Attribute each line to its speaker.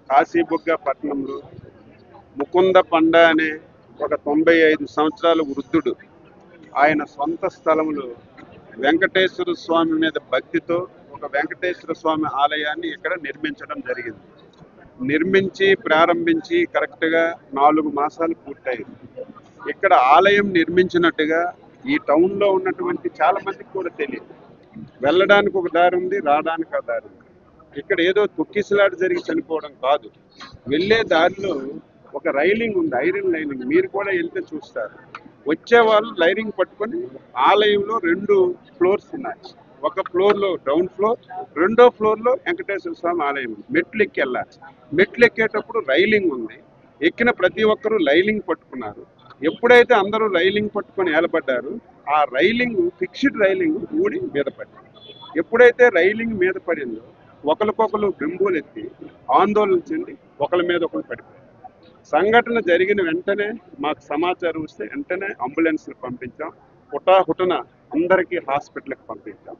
Speaker 1: కాశీబుగ్గ పట్టణంలో ముకుంద పండ అనే ఒక 95 సంవత్సరాల వృద్ధుడు ఆయన సొంత స్థలములో వెంకటేశ్వర స్వామి మీద భక్తితో ఒక వెంకటేశ్వర స్వామి ఆలయాన్ని ఇక్కడ నిర్మించడం జరిగింది. నిర్మించి ప్రారంభించి కరెక్ట్గా 4 మాసాలు పూర్తయింది. ఇక్కడ ఆలయం నిర్మించినట్టుగా ఈ టౌన్లో ఉన్నటువంటి చాలా మందికి కూడా తెలియదు. వెళ్ళడానికి ఒక దారి ఉంది, రావడానికి ఒక దారి ఉంది. ఇక్కడ ఏదో తొక్కిసలాట జరిగి చనిపోవడం కాదు. వెళ్ళే దారిలో ఒక రైలింగ్ ఉంది, ఐరన్ లైనింగ్. మీరు కూడా వెళ్తే చూస్తారు. వచ్చే వాళ్ళు లైనింగ్ పట్టుకొని ఆలయంలో 2 ఫ్లోర్స్ ఉన్నాయి. ఒక ఫ్లోర్లో గ్రౌండ్ ఫ్లోర్, రెండో ఫ్లోర్లో వెంకటేశ్వర స్వామి ఆలయం ఉంది. మెట్లు ఎక్కి వెళ్ళాలి. మెట్లు ఎక్కేటప్పుడు రైలింగ్ ఉంది. ఎక్కిన ప్రతి ఒక్కరూ రైలింగ్ పట్టుకున్నారు. ఎప్పుడైతే అందరూ రైలింగ్ పట్టుకొని ఏలబడ్డారు, ఆ రైలింగ్ ఫిక్స్డ్ రైలింగ్ ఊడి మీద పడింది. ఎప్పుడైతే రైలింగ్ మీద పడిందో ఒకరికొకరు బింబులు ఎత్తి ఆందోళన చెంది ఒకరి మీద ఒకరు పడిపోయారు. సంఘటన జరిగిన వెంటనే మాకు సమాచారం వస్తే వెంటనే అంబులెన్స్లు పంపించాం. హుటాహుటన అందరికీ హాస్పిటల్కి పంపించాం.